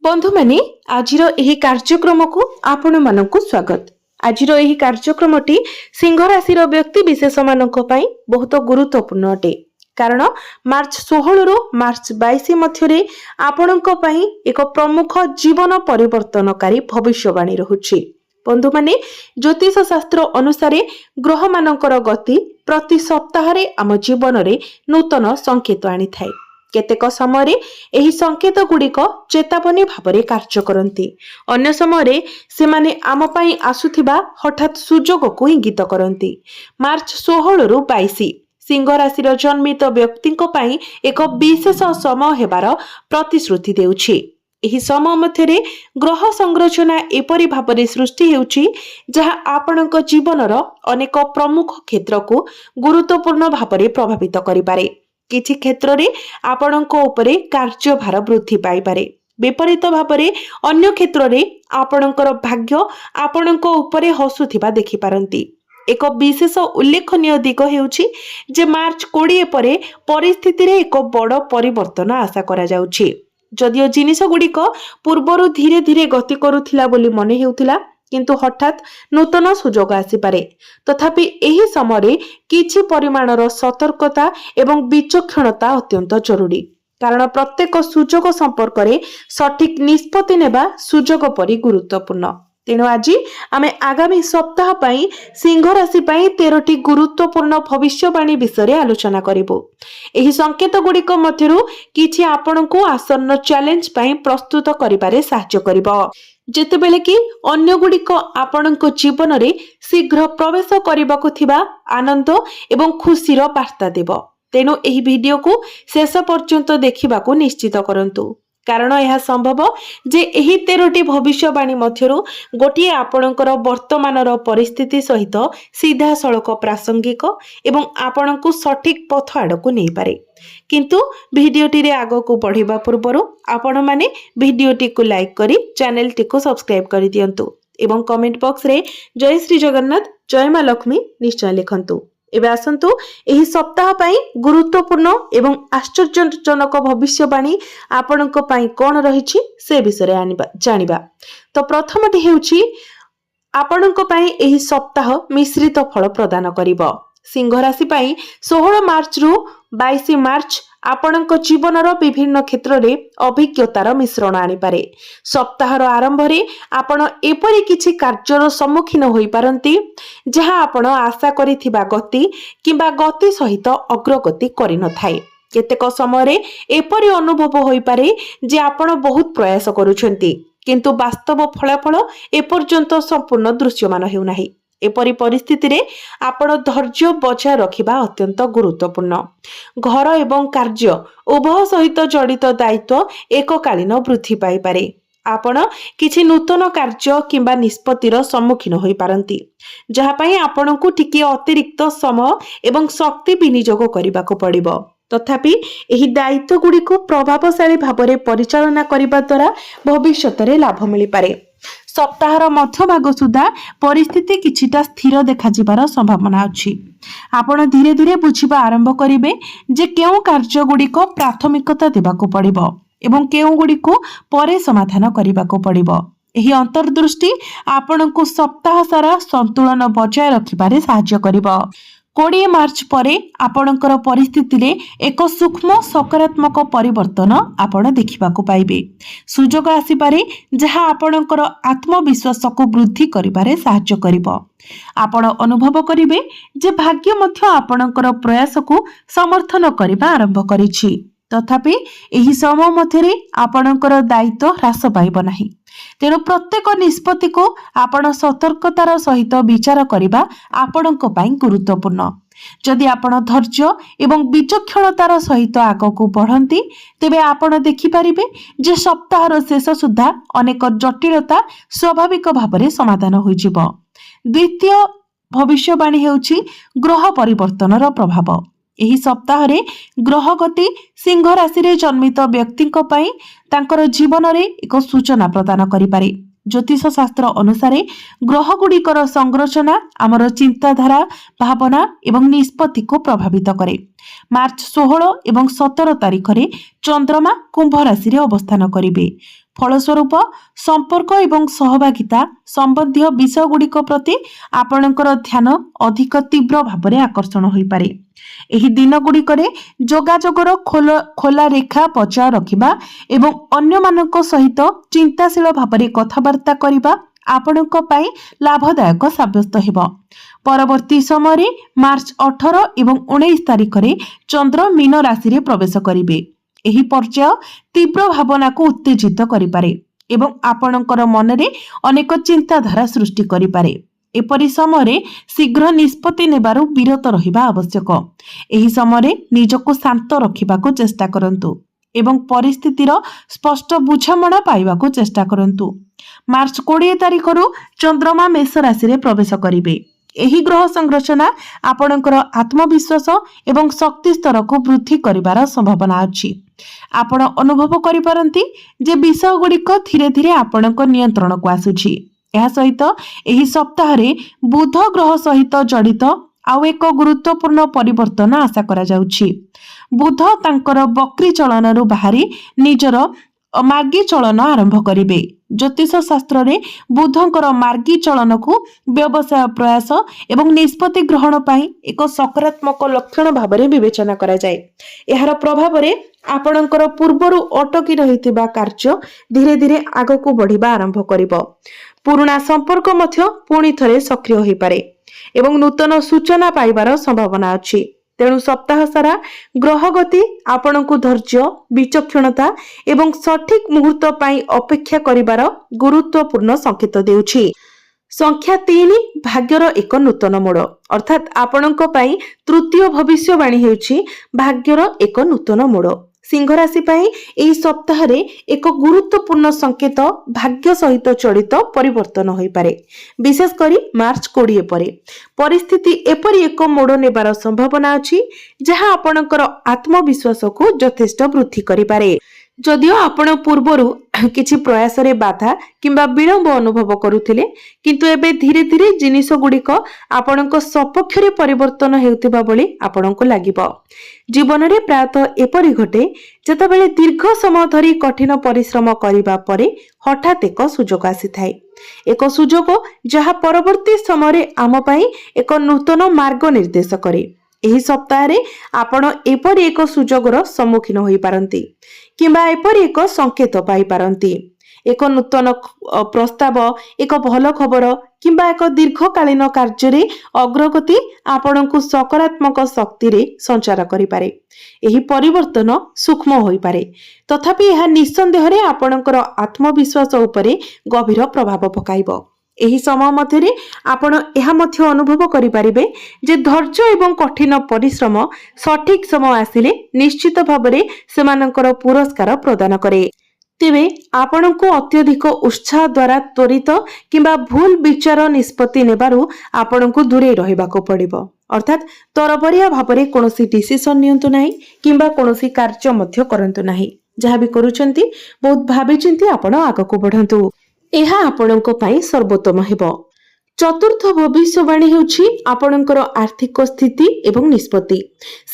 बंधु माने आजिर एही कार्यक्रम को आपण मानकु स्वागत। आजिर एही कार्यक्रमटी सिंह राशि व्यक्ति विशेष मानक पई बहुत गुरुत्वपूर्ण अटे कारण मार्च 16 रु मार्च 22 मध्यरे आपणक पई एक प्रमुख जीवन परिवर्तनकारी भविष्यवाणी रहुछि। बंधु माने ज्योतिष शास्त्र अनुसार ग्रह मानकर गति प्रति सप्ताह रे आम जीवन रे नूतन संकेत आनी थाए। केतेक समय एही संकेत गुड़िक चेतावनी भाव कार्य करती, अन्य समय से माने आम पाई आसुथिबा हठात सुजोग को इंगित करती। मार्च 16 रु 22 सिंह राशि जन्मित व्यक्ति एक विशेष समय हेबार प्रतिश्रुति देउछि। एही समय मध्यरे ग्रह संरचना एपरि भाव सृष्टि हेउछि जहा आपणक जीवनर अनेक प्रमुख क्षेत्र को गुरुत्वपूर्ण भाव प्रभावित करिपारे। किछि क्षेत्र रे आपणक उपरे कार्यभार वृद्धि पाई पारे, विपरीत भावरे अन्य क्षेत्र रे आपणकर भाग्य आपणक उपरे हसुथिबा देखि पारंती। एक विशेष उल्लेखनीय दिग हेउछि जे मार्च 20 परे परिस्थिति रे एक बड़ परिवर्तन आशा करा जाउछि। जदियो जिनिस गुड़िक पूर्वरु धीरे धीरे गति करुथिला बोली मने हेउथिला, किंतु हठात नूतन सुजोग आसीपारे। तथापि एही समय किछि परिमाणर सतर्कता एवं विचक्षणता अत्यंत जरूरी, कारण प्रत्येक सुजोग संपर्क में सठिक निष्पत्ति नेबा सुजोग परि गुरुत्वपूर्ण। तेणु आज आमे आगामी सप्ताह पई सिंह राशि पई 13टी गुरुत्वपूर्ण भविष्यवाणी विषय आलोचना करिबो। एही संकेत गुड़िक मध्यरु किछि आपणको आसन्न चैलेंज पई प्रस्तुत करिबारे सहाय्य करिबो, जेतेबेले कि अन्य गुड़िक आपणको जीवन रे शीघ्र प्रवेश करबाकू थिबा आनंद एवं खुशीर वार्ता देव। तेणु एही वीडियो को शेष पर्यंत देखिबाकू निश्चित करंतु, कारण यह संभव जे एही 13टी भविष्यवाणी मध्यरु गोटिए आपणकर वर्तमानर परिस्थिति सहित सीधा सड़क प्रासंगिक एवं आपणको सठिक पथ आड़कू नहीं पारे। किंतु वीडियोटी रे आगो को बढ़िबा पूर्वरु आपण माने वीडियोटी को लाइक करी चैनल टी को सब्सक्राइब करि दियंतु एवं कमेंट बॉक्स रे जय श्री जगन्नाथ जय मां लक्ष्मी निश्चय लिखंतु। एबे आसंतु एही सप्ताह पई गुरुत्वपूर्ण एवं आश्चर्यजनक भविष्यवाणी आपणक पई कोन रहिछि से विषय जानिबा। तो प्रथमटी हेउछि आपणक पई एही सप्ताह मिश्रित फल प्रदान करिवो। सिंह राशि पई 16 मार्च रु 22 मार्च आपणक जीवनर विभिन्न क्षेत्र रे अभिज्ञतार मिश्रण आनी पारे। सप्ताहर आरंभ रे आपण एपरि किछि कार्यर सम्मुखीन होई पारंती जहा आपण आशा करिथिबा गति किंबा गति सहित अग्रगति करि न थाए। केतेक समय रे एपरि अनुभव होई पारे जे आपण बहुत प्रयास करूछंती, किंतु वास्तव फलाफल एपर्यंत संपूर्ण दृश्यमान हेउ नाही। एपरी परिस्थिति रे आपण धैर्य बजाय रखिबा अत्यंत गुरुत्वपूर्ण। घर एवं कार्य उभय सहित जड़ित दायित्व एककालीन वृद्धि पाई पारे। आपण किछि नूतन कार्य किंबा निष्पत्तिर सम्मुखीन होई पारंती, जहा पई आपणकू टिके अतिरिक्त समय एवं शक्ति विनियोग करिबाको पड़िबो। तथापि एही दायित्व गुडी को प्रभावशाली भाबरे परिचालना करिबा द्वारा भविष्यत रे लाभ मिलि पारे। सप्ताहर मध्य भाग सुधा परिस्थिति किछिटा स्थिर देखा जिबार संभावना अछि। आपण धीरे धीरे बुझिबा आरंभ करिवे जे केउ कार्य गुड़िक प्राथमिकता देबाको पड़िबो एवं केउ गुड़िक परे समाधान करिबाको पड़िबो। एही अंतर्दृष्टि आपणको सप्ताह सारा संतुलन बजाय रखिबारे सहाय्य करिबो। 20 मार्च परे आपणकर परिस्थिति रे एक सूक्ष्म सकारात्मक परिवर्तन आपण देखिबाको पाइबे। सुजोग आसी पारे जहा आपणकर आत्मविश्वास को वृद्धि करिबारे सहाय्य करिबो। आपण अनुभव करिवे जे भाग्य मध्य आपणकर प्रयास को समर्थन करिबा आरंभ करिछि। तथापि एही समय मध्यरे आपणकर दायित्व ह्रास पाइबो नाही। तेणु प्रत्येक निष्पत्ति को आपण सतर्कतार सहित विचार करिबा आपणक पई गुरुत्वपूर्ण। जदि आपण धैर्य एवं विचक्षणतार सहित आगको बढ़ंती तेबे आपण देखि परिबे जे सप्ताहर शेष सुद्धा अनेक जटिलता स्वाभाविक भाबरे समाधान होई जिवो। द्वितीय भविष्यवाणी हेउछि ग्रह परिवर्तनर प्रभाव। एही सप्ताह रे ग्रह गति सिंह राशि रे जन्मित व्यक्तिक पई तांकर जीवन रे एक सूचना प्रदान करि पारे। ज्योतिष शास्त्र अनुसार ग्रह गुड़िकर संरचना आमर चिंताधारा भावना एवं निष्पत्ति को प्रभावित करे। मार्च 16 एवं 17 तारिख रे चंद्रमा कुंभ राशि रे अवस्थान करिवे। फलस्वरूप संपर्क एवं सहभागिता संबंधी विषय गुड़िक प्रति आपणकर ध्यान अधिक तीव्र भाव आकर्षण हो पारे। एही दिन गुड़िकरे जोगाजोगर खोला रेखा बजाय रखिबा एवं अन्य मानक सहित चिंताशील भाव कथबार्ता करिबा आपणक पई लाभदायक साब्यस्त हेबो। परवर्ती समय मार्च 18 एवं 19 तारिख रे चंद्र मीन राशि रे प्रवेश करिवे। एही पर्याय तीव्र भावना को उत्तेजित करिपारे एवं आपणकर मनरे अनेक चिंताधारा सृष्टि करिपारे। एपरि समय शीघ्र निष्पत्ति नेबारु विरत रहिबा आवश्यक। एही समय निजको शांत रखिबाको चेष्टा करंतु एवं परिस्थितिर स्पष्ट बुझामणा पाइबाको चेष्टा करंतु। मार्च 20 तारिख रु चंद्रमा मेष राशि रे प्रवेश करिवे। एही ग्रह संरचना आपणकर आत्मविश्वास एवं शक्ति स्तर को वृद्धि करिबार संभावना अछि। आपण अनुभव करि परंती जे विषय गुड़िक धीरे धीरे आपणक नियंत्रण को आसुछि। एहा सहित एही सप्ताह रे बुध ग्रह सहित जड़ित आउ एक गुरुत्वपूर्ण परिवर्तन आशा करा जाउछि। बुध तांकर वक्री चलनरु बाहरी निजर मार्गी चलन आरंभ करिवे। ज्योतिष शास्त्र रे बुधंकर मार्गी चलन को व्यवसाय प्रयास एवं निष्पत्ति ग्रहण पाई एक सकारात्मक लक्षण भाव में विवेचना करा जाए। एहार प्रभाव रे आपणकर पूर्वरु अटकी रहिथिबा कार्य धीरे धीरे आगको बढ़िबा आरंभ करिवो। पुराना संपर्क मध्य पुणी थरे सक्रिय होई पारे एवं नूतन सूचना पाइबार संभावना अछि। तेणु सप्ताह सारा ग्रह गति आपण को धैर्य विचक्षणता एवं सठिक मुहूर्त पाई अपेक्षा करिबार गुरुत्वपूर्ण संकेत देउछि। संख्या 3 भाग्यर एक नूतन मोड़ अर्थात आपणक पाई तृतीय भविष्यवाणी हेउछि भाग्यर एक नूतन मोड़। सिंह राशि पाई एही सप्ताह रे एक गुरुत्वपूर्ण संकेत भाग्य सहित जड़ित परिवर्तन होई पारे। विशेष करी मार्च 20 परे परिस्थिति एपरि एक मोड़ नेबार संभावना अछि जहां आपणकर आत्मविश्वास को यथेष्ट वृद्धि करि पारे। जदियो आपण पूर्वरु किछि प्रयास रे बाधा किंबा विलंब अनुभव करुथिले किंतु एबे धीरे धीरे जिनिस गुड़िक आपणक सपक्ष रे परिवर्तन हेउथिबा बोली आपणको लागिबो। जीवन रे प्रायतः एपरि घटे जेतेबेले दीर्घ समय धरी कठिन परिश्रम करिबा परे हठात एक सुजोग आसीथाय। एक सुजोग जहा परवर्ती समय रे आम पई एक नूतन मार्ग निर्देश करे। एही सप्ताह रे आपण एपरि एक सुजोगर सम्मुखीन होई पारंती किंबा एपरि एक संकेत पाई पारंती। एक नूतन प्रस्ताव एक भल खबर किंबा एक दीर्घकालीन कार्य रे अग्रगति आपण को सकारात्मक शक्ति रे संचार करि पारे। एही परिवर्तन सूक्ष्म होई पारे तथापि यह निसंदेह रे आपणकर आत्मविश्वास उपरे गभीर प्रभाव पकाइबो। एही समय मध्यरे आपण एहा मध्य अनुभव करि परिबे जे धैर्य एवं कठिन परिश्रम सठिक समय आसिले निश्चित भाबरे सेमानकर पुरस्कार प्रदान करे। तेबे आपण को अत्यधिक उत्साह द्वारा त्वरित किंबा भूल विचार निष्पत्ति नेबारु आपण को दूरे रहिबाको पड़िबो। अर्थात तरबरिया भाबरे कोनोसी डिसिजन नियंतु नाही किंबा कोनोसी कार्य मध्य करंतु नाही। जहा भी करूचंती बहुत भाबी चिंती आपण आगको बढ़ंतु। एहा आपणको पाई सर्वोत्तम हेबो। चतुर्थ भविष्यवाणी हेउछि आपणकर आर्थिक स्थिति एवं निष्पत्ति।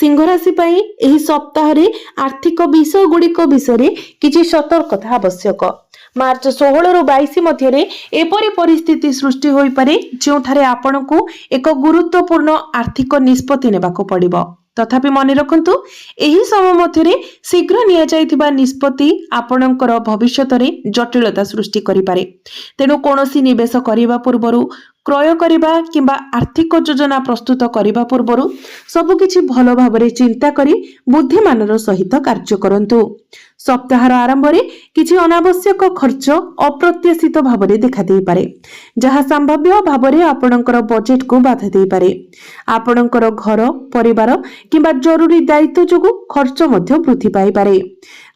सिंह राशि पाई एही सप्ताह रे आर्थिक विषय गुड़िक विषय रे किछि सतर्कता आवश्यक। मार्च 16 रु 22 मध्य रे एपरि परिस्थिति सृष्टि होई पारे जोठारे आपणको एक गुरुत्वपूर्ण आर्थिक निष्पत्ति नेबाको पड़िबो। तथापि मन रखंतु एही समय मध्यरे शीघ्र निया जायतिबा निष्पत्ति आपणकर भविष्यत रे जटिलता सृष्टि करि पारे। तेनु कोनोसी निवेश करिबा पूर्वरु क्रय करिबा किंबा आर्थिक योजना प्रस्तुत करिबा पूर्वरु सब किछि भलो भाबरे चिंता करी बुद्धिमानर सहित कार्य करंतु। सप्ताहर आरंभ रे किछि अनावश्यक खर्च अप्रत्याशित भाबरे देखा देई पारे जहा संभाव्य भाबरे आपणकर बजेट को बाधा देई पारे। आपणकर घर परिवार किंबा जरूरी दायित्व जोगु खर्च मध्य वृद्धि पाई पारे।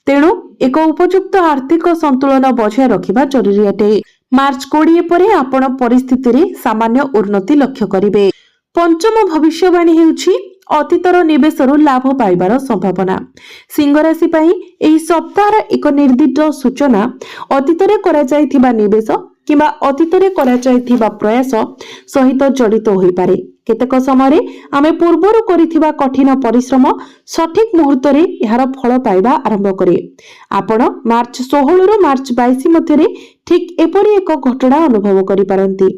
तेणु एक उपयुक्त आर्थिक संतुलन बजाय रखिबा जरूरी अटे। मार्च 20 परे आपण परिस्थिति रे सामान्य उन्नति लक्ष्य करिवे। पंचम भविष्यवाणी हेउछि अतीतर निवेशरु लाभ पाइबार संभावना। सिंह राशि पई एही सप्ताहर एक निर्दिष्ट सूचना अतीतरे करा जायथिबा निवेश किंबा अतीतरे कराଯାଇଥିବା प्रयास सहित जड़ित होई पारे। केतेक समय आमे पूर्वरु करिथिबा कठिन परिश्रम सठिक मुहूर्त रे यार फल पाइबा आरंभ करे। आपण मार्च 16 रु मार्च 22 मध्य ठीक एपरी एक घटना अनुभव करि पारंती।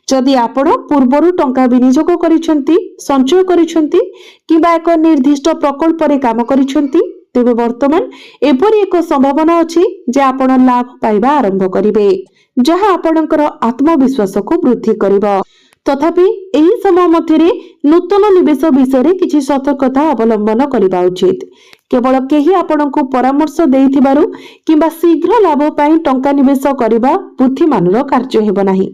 जदि आपण पूर्वरु टंका विनियोग करिसेंती, संचय करिसेंती किबा एक निर्दिष्ट प्रकल्प रे काम करिसेंती, तेबे वर्तमान एपरी एक संभावना अछि जे आपण लाभ पाइबा आरंभ करिवे, जहा आपणकर आत्मविश्वास को वृद्धि करिवो। तथापि एही समय मध्यरे नूतन निवेश विषय किछि सतर्कता अवलंबन करिबा उचित। केवल केही आपणको परामर्श देइथिबारु किंबा शीघ्र लाभ पाई टंका निवेश करिबा बुद्धिमानर कार्य हेबो नाही।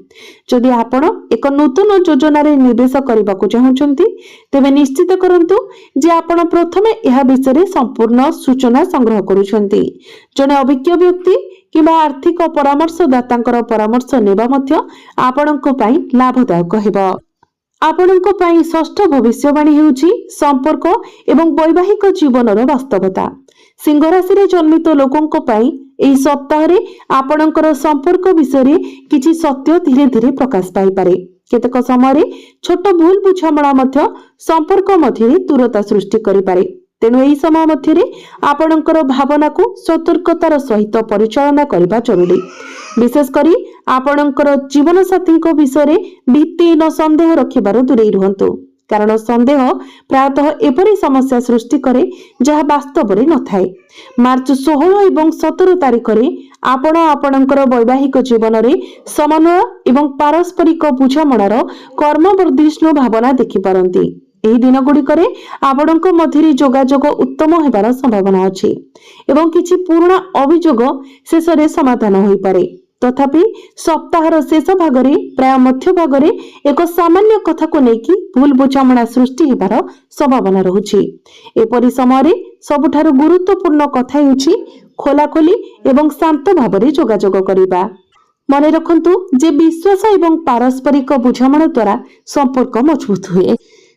जदि आपण एक नूतन योजना रे निवेश करिबाकू चाहुचंती, तेबे निश्चित करंतु जे आपण प्रथमे एहा विषय संपूर्ण सूचना संग्रह करूछंती। जने अभिज्ञ व्यक्ति किंबा आर्थिक परामर्शदातांकर परामर्श नेबा मध्य आपणको पाई लाभदायक हेबो। आपणको पाई षष्ठ भविष्यवाणी हेउची संपर्क एवं वैवाहिक जीवनर वास्तवता। सिंह राशि रे जन्मित लोकंको पाई एही सप्ताह रे आपणकर संपर्क विषय किछि सत्य धीरे धीरे प्रकाश पाई पारे। केतक समय छोट भूल बुझामणा मध्य संपर्क मध्य दूरता सृष्टि करि पारे। तेणु एही समय मध्य आपणकर भावना को सतर्कतार सहित परिचालना करबा जरूरी। विशेष करी आपणकर जीवन साथी को विषय भित्तिहीन संदेह रखिबार दूरे रुहंतु, कारण संदेह प्रायतः एपरी समस्या सृष्टि करे जहा वास्तव में न थाए। मार्च 16 एवं 17 तारिख रे आपण आपणकर वैवाहिक जीवन रे समन्वय एवं पारस्परिक बुझामणार कर्मवर्धिष्णु भावना देखि पारंती। एही दिन गुड़िकरे आपणक मध्यरे जोगाजोग उत्तम हेबार संभावना अछि एवं किछि पुराना अभियोग शेष रे समाधान होई पारे। तथापि सप्ताहर शेष भागरे प्राय मध्य भागरे एक सामान्य कथा को लेकी भूल बुझामणा सृष्टि हेबार संभावना रहुछि। एपरि समय सबुठारु गुरुत्वपूर्ण कथा हेउछि खोलाखोली एवं शांत भावरे जोगाजोग करिबा। मने रखंतु जे विश्वास एवं पारस्परिक बुझामणा द्वारा संपर्क मजबूत हुए।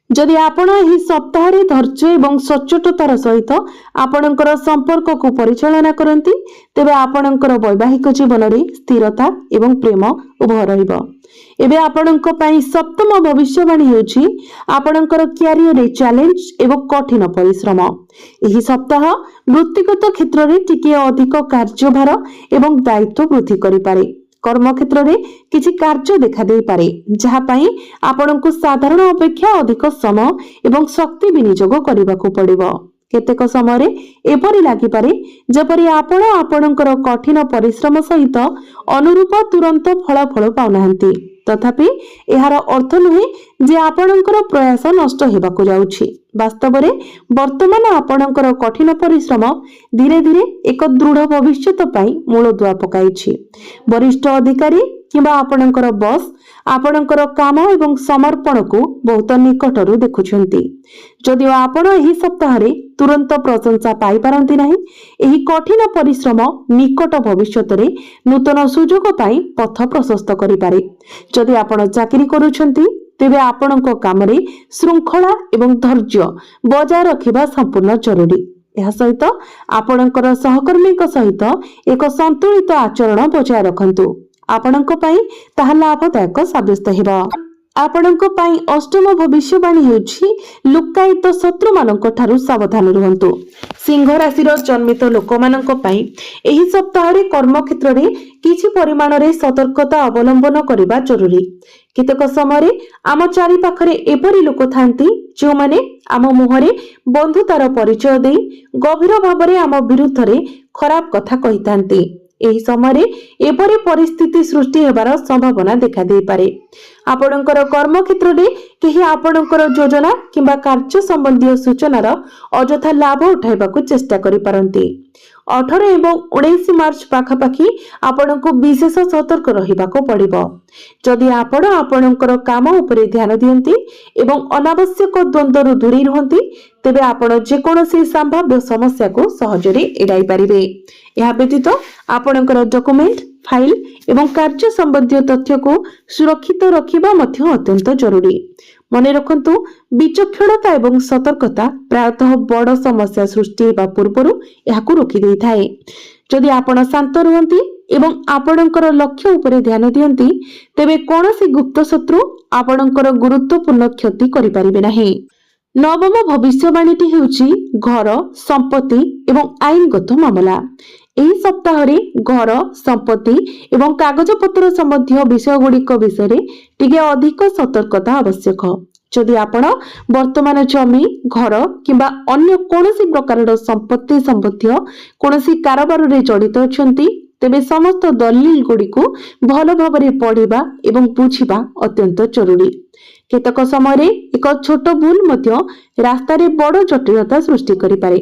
जदि आपण एही सप्ताह रे धैर्य एवं सचोटतार सहित आपणकर संपर्क को परिचालना करंती, तेबे आपणकर वैवाहिक जीवन रे स्थिरता एवं प्रेम उभय रहिबो। एबे आपणक पई सप्तम भविष्यवाणी हेउछि आपणकर क्यारियर रे चैलेंज एवं कठिन परिश्रम। एही सप्ताह वृत्तिगत क्षेत्र रे टिके अधिक कार्यभार एवं दायित्व वृद्धि करि पारे। कर्म क्षेत्र रे किछि कार्य देखा दे पारे, जहा पई आपणको साधारण अपेक्षा अधिक समय एवं शक्ति विनियोग करबाकू पड़िबो। केतेक समय एपरि लागि पारे जेपरि आपण आपणकर कठिन परिश्रम सहित अनुरूप तुरंत फलाफल पाउनाहंती। तथापि एहार अर्थ नुहे जे आपणकर प्रयास नष्ट हेबाकू जाउछि। वास्तव रे वर्तमान आपणकर कठिन परिश्रम धीरे धीरे एक दृढ़ भविष्यत पाई मूलदुआ पकाइछि। वरिष्ठ अधिकारी किंबा आपणकर बॉस आपणकर काम एवं समर्पण को बहुत निकटरू देखुछंती। जदिओ आपण एही सप्ताह रे तुरंत प्रशंसा पाई पारंती नाही, एही कठिन परिश्रम निकट भविष्यत रे नूतन सुजोग पाई पथ प्रशस्त करि पारे। जदि आपण चाकरी करूछंती, तेबे आपणको काम रे श्रृंखला एवं धैर्य बजाय रखिबा संपूर्ण जरूरी। यह सहित आपणकर सहकर्मीक सहित एक संतुलित आचरण बजाय रखंतु। आपणको पई ताहा लाभदायक साब्यस्त हेबो। आपणको पई अष्टम भविष्यवाणी हेउछि लुकायित शत्रु मानक ठारू सावधान रहंतु। सिंह राशि रो जन्मित लोक मानक पई एही सप्ताह रे कर्म क्षेत्र रे किछि परिमाण रे सतर्कता अवलंबन करिबा जरूरी। केतक समय आम चारि पाखरे एपरि लोक थांती जो माने आम मुहरे बंधुतार परिचय दे गभीर भावरे आम विरुद्ध रे खराब कथा कहितांती। एही समय एपरि परिस्थिति सृष्टि हेबार संभावना देखा दे पारे। आपणकर कर्म क्षेत्र रे केही आपणकर योजना किंबा कार्य संबंधी सूचनार अजथा लाभ उठाइबाकू चेष्टा करि पारंती। 18 एवं 19 मार्च पाखापाखि आपणको विशेष सतर्क रहिबाको पड़िबो। जदि आपण आपणकर काम उपरे ध्यान दियंती एवं अनावश्यक द्वंद्वरु दूरी रहंती, तेबे आपण जे कोनोसी संभाव्य समस्या को सहजरे एडाई पारिबे। यह व्यतीत आपणकर डॉक्यूमेंट फाइल एवं कार्य संबंधी तथ्य को सुरक्षित रखिबा मध्य अत्यंत जरूरी। मने रखंतु विचक्षणता एवं सतर्कता प्रायतः बड़ समस्या सृष्टि हेबा पूर्वरु याकू रोकी देई थाए। जदि आपण शांत रहंती ଏବଂ ଆପଣଙ୍କର ଲକ୍ଷ୍ୟ ଉପରେ ଧ୍ୟାନ ଦିଅନ୍ତି ତେବେ କୌଣସି ଗୁପ୍ତ ଶତ୍ରୁ ଆପଣଙ୍କର ଗୁରୁତ୍ୱପୂର୍ଣ୍ଣ କ୍ଷତି କରିପାରିବେ ନାହିଁ। ନବମ ଭବିଷ୍ୟବାଣୀଟି ହେଉଛି ଘର, ସମ୍ପତ୍ତି ଏବଂ ଆଇନଗତ ମାମଲା। ଏହି ସପ୍ତାହରେ ଘର, ସମ୍ପତ୍ତି ଏବଂ କାଗଜପତ୍ର ସମ୍ବନ୍ଧୀୟ ବିଷୟଗୁଡ଼ିକ ବିଷୟରେ ଟିକେ ଅଧିକ ସତର୍କତା ଆବଶ୍ୟକ। ଯଦି ଆପଣ ବର୍ତ୍ତମାନ ଜମି, ଘର କିମ୍ବା ଅନ୍ୟ କୌଣସି ପ୍ରକାରର ସମ୍ପତ୍ତି ସମ୍ବନ୍ଧୀୟ କୌଣସି କାରବାରରେ ଜଡ଼ିତ ଅଛନ୍ତି ତେବେ ସମସ୍ତ ଦଲିଲ ଗୁଡ଼ିକୁ ଭଲ ଭାବରେ ପଢ଼ିବା ଏବଂ ବୁଝିବା ଅତ୍ୟନ୍ତ ଜରୁରୀ। କେତେକ ସମୟରେ ଏକ ଛୋଟ ଭୁଲ ମଧ୍ୟ ରାସ୍ତାରେ ବଡ଼ ଜଟିଳତା ସୃଷ୍ଟି କରିପାରେ।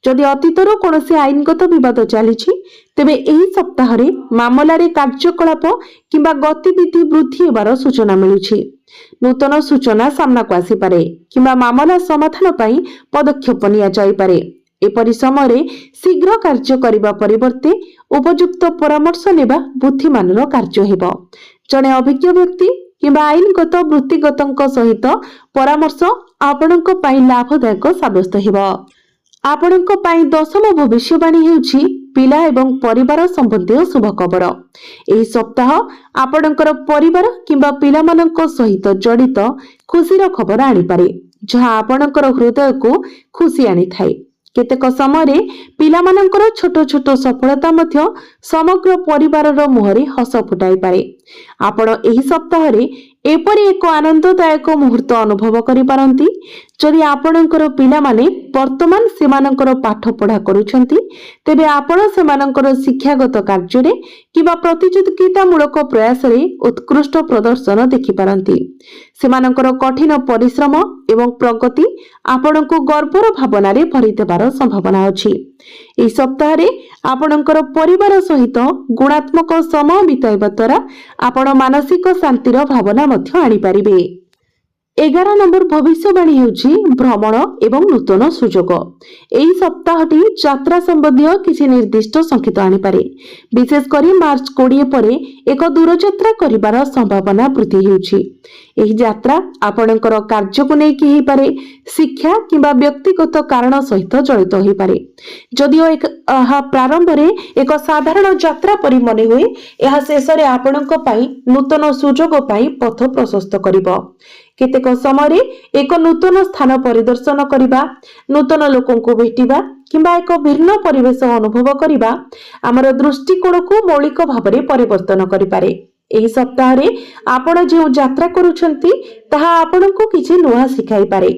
ଯଦି ଅତୀତରୁ କୌଣସି ଆଇନଗତ ବିବାଦ ଚାଲିଛି ତେବେ ଏହି ସପ୍ତାହରେ ମାମଲାରେ କାର୍ଯ୍ୟକଳାପ କିମ୍ବା ଗତିବିଧି ବୃଦ୍ଧି ହେବାର ସୂଚନା ମିଳୁଛି। ନୂତନ ସୂଚନା ସାମ୍ନାକୁ ଆସିପାରେ କିମ୍ବା ମାମଲା ସମାଧାନ ପାଇଁ ପଦକ୍ଷେପ ନିଆଯାଇପାରେ। ଏପରି ସମୟରେ ଶୀଘ୍ର କାର୍ଯ୍ୟ କରିବା ପରିବର୍ତ୍ତେ ଉପଯୁକ୍ତ ପରାମର୍ଶ ନେବା ବୁଦ୍ଧିମାନର କାର୍ଯ୍ୟ ହେବ। ଜଣେ ଅଭିଜ୍ଞ ବ୍ୟକ୍ତି କିମ୍ବା ଆଇନଗତ ବୃତ୍ତିଗତଙ୍କ ସହିତ ପରାମର୍ଶ ଆପଣଙ୍କ ପାଇଁ ଲାଭଦାୟକ ସାବ୍ୟସ୍ତ ହେବ। ଆପଣଙ୍କ ପାଇଁ ଦଶମ ଭବିଷ୍ୟବାଣୀ ହେଉଛି ପିଲା ଏବଂ ପରିବାର ସମ୍ବନ୍ଧୀୟ ଶୁଭ ଖବର। ଏହି ସପ୍ତାହ ଆପଣଙ୍କର ପରିବାର କିମ୍ବା ପିଲାମାନଙ୍କ ସହିତ ଜଡ଼ିତ ଖୁସିର ଖବର ଆଣିପାରେ ଯାହା ଆପଣଙ୍କର ହୃଦୟକୁ ଖୁସି ଆଣିଥାଏ। କେତେକ ସମୟରେ ପିଲାମାନଙ୍କର ଛୋଟ ଛୋଟ ସଫଳତା ମଧ୍ୟ ସମଗ୍ର ପରିବାରର ମୁହଁରେ ହସ ଫୁଟାଇପାରେ। ଆପଣ ଏହି ସପ୍ତାହରେ ଏପରି ଏକ ଆନନ୍ଦଦାୟକ ମୁହୂର୍ତ୍ତ ଅନୁଭବ କରିପାରନ୍ତି ଯଦି ଆପଣଙ୍କର ପିଲାମାନେ ବର୍ତ୍ତମାନ ସେମାନଙ୍କର ପାଠପଢ଼ା କରୁଛନ୍ତି ତେବେ ଆପଣ ସେମାନଙ୍କର ଶିକ୍ଷାଗତ କାର୍ଯ୍ୟରେ କିମ୍ବା ପ୍ରତିଯୋଗିତାମୂଳକ ପ୍ରୟାସରେ ଉତ୍କୃଷ୍ଟ ପ୍ରଦର୍ଶନ ଦେଖିପାରନ୍ତି। ସେମାନଙ୍କର କଠିନ ପରିଶ୍ରମ ଏବଂ ପ୍ରଗତି ଆପଣଙ୍କୁ ଗର୍ବର ଭାବନାରେ ଭରିଦେବାର ସମ୍ଭାବନା ଅଛି। ଏହି ସପ୍ତାହରେ ଆପଣଙ୍କର ପରିବାର ସହିତ ଗୁଣାତ୍ମକ ସମୟ ବିତାଇବା ଦ୍ୱାରା ଆପଣ ମାନସିକ ଶାନ୍ତିର ଭାବନା ମଧ୍ୟ ଆଣିପାରିବେ। 11 ନମ୍ବର ଭବିଷ୍ୟବାଣୀ ହେଉଛି ଭ୍ରମଣ ଏବଂ ନୂତନ ସୁଯୋଗ। ଏହି ସପ୍ତାହଟି ଯାତ୍ରା ସମ୍ବନ୍ଧୀୟ କିଛି ନିର୍ଦ୍ଦିଷ୍ଟ ସଂକେତ ଆଣିପାରେ। ବିଶେଷ କରି ମାର୍ଚ୍ଚ 20 ପରେ ଏକ ଦୂରଯାତ୍ରା କରିବାର ସମ୍ଭାବନା ବୃଦ୍ଧି ହେଉଛି। ଏହି ଯାତ୍ରା ଆପଣଙ୍କର କାର୍ଯ୍ୟକୁ ନେଇକି ହେଇପାରେ, ଶିକ୍ଷା କିମ୍ବା ବ୍ୟକ୍ତିଗତ କାରଣ ସହିତ ଜଡ଼ିତ ହୋଇପାରେ। ଯଦିଓ ଏହା ପ୍ରାରମ୍ଭରେ ଏକ ସାଧାରଣ ଯାତ୍ରା ପରି ମନେ ହୁଏ, ଏହା ଶେଷରେ ଆପଣଙ୍କ ପାଇଁ ନୂତନ ସୁଯୋଗ ପାଇଁ ପଥ ପ୍ରଶସ୍ତ କରିବ। କେତେକ ସମୟରେ ଏକ ନୂତନ ସ୍ଥାନ ପରିଦର୍ଶନ କରିବା, ନୂତନ ଲୋକଙ୍କୁ ଭେଟିବା କିମ୍ବା ଏକ ଭିନ୍ନ ପରିବେଶ ଅନୁଭବ କରିବା ଆମର ଦୃଷ୍ଟିକୋଣକୁ ମୌଳିକ ଭାବରେ ପରିବର୍ତ୍ତନ କରିପାରେ। ଏହି ସପ୍ତାହରେ ଆପଣ ଯେଉଁ ଯାତ୍ରା କରୁଛନ୍ତି ତାହା ଆପଣଙ୍କୁ କିଛି ନୂଆ ଶିଖାଇପାରେ।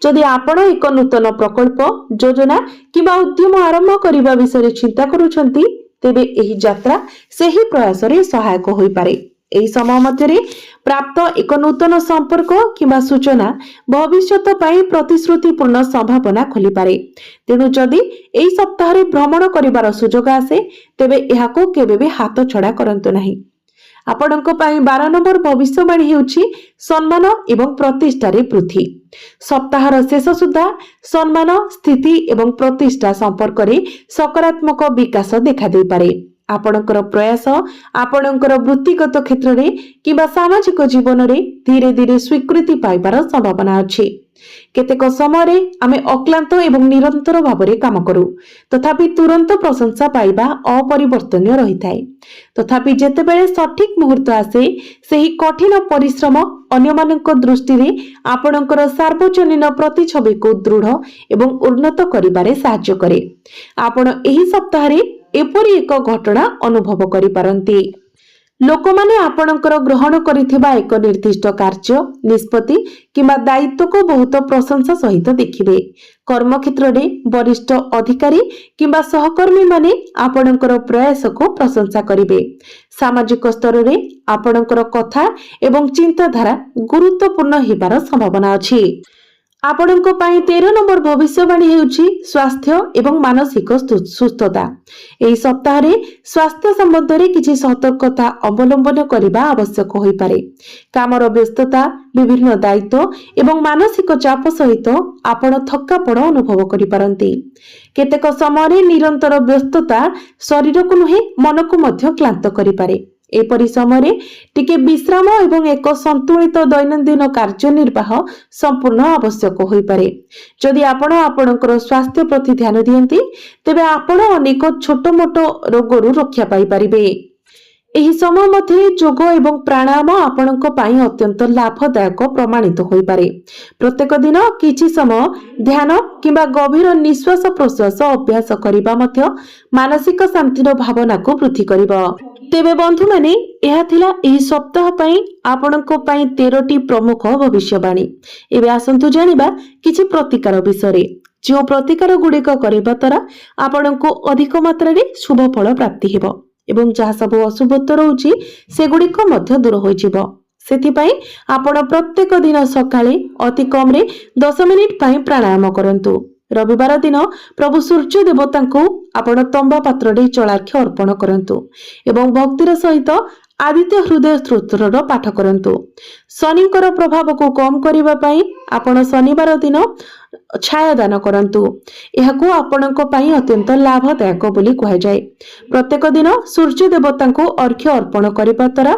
ଯଦି ଆପଣ ଏକ ନୂତନ ପ୍ରକଳ୍ପ, ଯୋଜନା କିମ୍ବା ଉଦ୍ୟମ ଆରମ୍ଭ କରିବା ବିଷୟରେ ଚିନ୍ତା କରୁଛନ୍ତି ତେବେ ଏହି ଯାତ୍ରା ସେହି ପ୍ରୟାସରେ ସହାୟକ ହୋଇପାରେ। ଏହି ସମୟ ମଧ୍ୟରେ ପ୍ରାପ୍ତ ଏକ ନୂତନ ସମ୍ପର୍କ କିମ୍ବା ସୂଚନା ଭବିଷ୍ୟତ ପାଇଁ ପ୍ରତିଶ୍ରୁତିପୂର୍ଣ୍ଣ ସମ୍ଭାବନା ଖୋଲିପାରେ। ତେଣୁ ଯଦି ଏହି ସପ୍ତାହରେ ଭ୍ରମଣ କରିବାର ସୁଯୋଗ ଆସେ ତେବେ ଏହାକୁ କେବେ ବି ହାତଛଡ଼ା କରନ୍ତୁ ନାହିଁ। ଆପଣଙ୍କ ପାଇଁ 12 ନମ୍ବର ଭବିଷ୍ୟବାଣୀ ହେଉଛି ସମ୍ମାନ ଏବଂ ପ୍ରତିଷ୍ଠାରେ ବୃଦ୍ଧି। ସପ୍ତାହର ଶେଷ ସୁଦ୍ଧା ସମ୍ମାନ, ସ୍ଥିତି ଏବଂ ପ୍ରତିଷ୍ଠା ସମ୍ପର୍କରେ ସକାରାତ୍ମକ ବିକାଶ ଦେଖାଦେଇପାରେ। ଆପଣଙ୍କର ପ୍ରୟାସ ଆପଣଙ୍କର ବୃତ୍ତିଗତ କ୍ଷେତ୍ରରେ କିମ୍ବା ସାମାଜିକ ଜୀବନରେ ଧୀରେ ଧୀରେ ସ୍ୱୀକୃତି ପାଇବାର ସମ୍ଭାବନା ଅଛି। କେତେକ ସମୟରେ ଆମେ ଅକ୍ଲାନ୍ତ ଏବଂ ନିରନ୍ତର ଭାବରେ କାମ କରୁ, ତଥାପି ତୁରନ୍ତ ପ୍ରଶଂସା ପାଇବା ଅପରିବର୍ତ୍ତନୀୟ ରହିଥାଏ। ତଥାପି ଯେତେବେଳେ ସଠିକ ମୁହୂର୍ତ୍ତ ଆସେ ସେହି କଠିନ ପରିଶ୍ରମ ଅନ୍ୟମାନଙ୍କ ଦୃଷ୍ଟିରେ ଆପଣଙ୍କର ସାର୍ବଜନୀନ ପ୍ରତିଛବିକୁ ଦୃଢ଼ ଏବଂ ଉନ୍ନତ କରିବାରେ ସାହାଯ୍ୟ କରେ। ଆପଣ ଏହି ସପ୍ତାହରେ ଏପରି ଏକ ଘଟଣା ଅନୁଭବ କରିପାରନ୍ତି। ଲୋକମାନେ ଆପଣଙ୍କର ଗ୍ରହଣ କରିଥିବା ଏକ ନିର୍ଦ୍ଦିଷ୍ଟ କାର୍ଯ୍ୟ, ନିଷ୍ପତ୍ତି କିମ୍ବା ଦାୟିତ୍ୱକୁ ବହୁତ ପ୍ରଶଂସା ସହିତ ଦେଖିବେ। କର୍ମକ୍ଷେତ୍ରରେ ବରିଷ୍ଠ ଅଧିକାରୀ କିମ୍ବା ସହକର୍ମୀମାନେ ଆପଣଙ୍କର ପ୍ରୟାସକୁ ପ୍ରଶଂସା କରିବେ। ସାମାଜିକ ସ୍ତରରେ ଆପଣଙ୍କର କଥା ଏବଂ ଚିନ୍ତାଧାରା ଗୁରୁତ୍ୱପୂର୍ଣ୍ଣ ହେବାର ସମ୍ଭାବନା ଅଛି। ଆପଣଙ୍କ ପାଇଁ 13 ନମ୍ବର ଭବିଷ୍ୟବାଣୀ ହେଉଛି ସ୍ୱାସ୍ଥ୍ୟ ଏବଂ ମାନସିକ ସୁସ୍ଥତା। ଏହି ସପ୍ତାହରେ ସ୍ୱାସ୍ଥ୍ୟ ସମ୍ବନ୍ଧରେ କିଛି ସତର୍କତା ଅବଲମ୍ବନ କରିବା ଆବଶ୍ୟକ ହୋଇପାରେ। କାମର ବ୍ୟସ୍ତତା, ବିଭିନ୍ନ ଦାୟିତ୍ୱ ଏବଂ ମାନସିକ ଚାପ ସହିତ ଆପଣ ଥକ୍କାପଣ ଅନୁଭବ କରିପାରନ୍ତି। କେତେକ ସମୟରେ ନିରନ୍ତର ବ୍ୟସ୍ତତା ଶରୀରକୁ ନୁହେଁ ମନକୁ ମଧ୍ୟ କ୍ଳାନ୍ତ କରିପାରେ। ଏପରି ସମୟରେ ଟିକେ ବିଶ୍ରାମ ଏବଂ ଏକ ସନ୍ତୁଳିତ ଦୈନନ୍ଦିନ କାର୍ଯ୍ୟନିର୍ବାହ ସମ୍ପୂର୍ଣ୍ଣ ଆବଶ୍ୟକ ହୋଇପାରେ। ଯଦି ଆପଣ ଆପଣଙ୍କର ସ୍ୱାସ୍ଥ୍ୟ ପ୍ରତି ଧ୍ୟାନ ଦିଅନ୍ତି ତେବେ ଆପଣ ଅନେକ ଛୋଟ ମୋଟ ରୋଗରୁ ରକ୍ଷା ପାଇପାରିବେ। ଏହି ସମୟ ମଧ୍ୟରେ ଯୋଗ ଏବଂ ପ୍ରାଣାୟାମ ଆପଣଙ୍କ ପାଇଁ ଅତ୍ୟନ୍ତ ଲାଭଦାୟକ ପ୍ରମାଣିତ ହୋଇପାରେ। ପ୍ରତ୍ୟେକ ଦିନ କିଛି ସମୟ ଧ୍ୟାନ କିମ୍ବା ଗଭୀର ନିଶ୍ୱାସ ପ୍ରଶ୍ୱାସ ଅଭ୍ୟାସ କରିବା ମଧ୍ୟ ମାନସିକ ଶାନ୍ତିର ଭାବନାକୁ ବୃଦ୍ଧି କରିବ। ତେବେ ବନ୍ଧୁମାନେ, ଏହା ଥିଲା ଏହି ସପ୍ତାହ ପାଇଁ ଆପଣଙ୍କ ପାଇଁ 13ଟି ପ୍ରମୁଖ ଭବିଷ୍ୟବାଣୀ। ଏବେ ଆସନ୍ତୁ ଜାଣିବା କିଛି ପ୍ରତିକାର ବିଷୟରେ। ଯେଉଁ ପ୍ରତିକାର ଗୁଡ଼ିକ କରିବା ଦ୍ୱାରା ଆପଣଙ୍କୁ ଅଧିକ ମାତ୍ରାରେ ଶୁଭ ଫଳ ପ୍ରାପ୍ତି ହେବ ଏବଂ ଯାହା ସବୁ ଅଶୁଭତ୍ୱ ରହୁଛି ସେଗୁଡ଼ିକ ମଧ୍ୟ ଦୂର ହୋଇଯିବ। ସେଥିପାଇଁ ଆପଣ ପ୍ରତ୍ୟେକ ଦିନ ସକାଳେ ଅତି କମରେ 10 ମିନିଟ୍ ପାଇଁ ପ୍ରାଣାୟାମ କରନ୍ତୁ। ରବିବାର ଦିନ ପ୍ରଭୁ ସୂର୍ଯ୍ୟ ଦେବତାଙ୍କୁ ଆପଣ ତମ୍ବା ପାତ୍ରରେ ଜଳାର୍ଘ୍ୟ ଅର୍ପଣ କରନ୍ତୁ ଏବଂ ଭକ୍ତିର ସହିତ ଆଦିତ୍ୟ ହୃଦୟ ସ୍ତୋତ୍ରର ପାଠ କରନ୍ତୁ। ଶନିଙ୍କର ପ୍ରଭାବକୁ କମ କରିବା ପାଇଁ ଆପଣ ଶନିବାର ଦିନ ଛାୟା ଦାନ କରନ୍ତୁ। ଏହାକୁ ଆପଣଙ୍କ ପାଇଁ ଅତ୍ୟନ୍ତ ଲାଭଦାୟକ ବୋଲି କୁହାଯାଏ। ପ୍ରତ୍ୟେକ ଦିନ ସୂର୍ଯ୍ୟ ଦେବତାଙ୍କୁ ଅର୍ଘ୍ୟ ଅର୍ପଣ କରିବା ଦ୍ୱାରା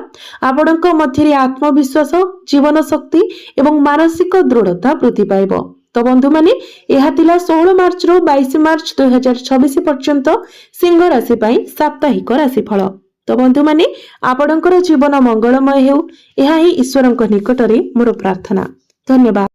ଆପଣଙ୍କ ମଧ୍ୟରେ ଆତ୍ମବିଶ୍ୱାସ, ଜୀବନ ଶକ୍ତି ଏବଂ ମାନସିକ ଦୃଢ଼ତା ବୃଦ୍ଧି ପାଇବ। ତ ବନ୍ଧୁମାନେ, ଏହା ଥିଲା 16 ମାର୍ଚ୍ଚରୁ 22 ମାର୍ଚ୍ଚ 2026 ପର୍ଯ୍ୟନ୍ତ ସିଂହ ରାଶି ପାଇଁ ସାପ୍ତାହିକ ରାଶିଫଳ। ତ ବନ୍ଧୁମାନେ, ଆପଣଙ୍କର ଜୀବନ ମଙ୍ଗଳମୟ ହେଉ, ଏହା ହିଁ ଈଶ୍ୱରଙ୍କ ନିକଟରେ ମୋର ପ୍ରାର୍ଥନା। ଧନ୍ୟବାଦ।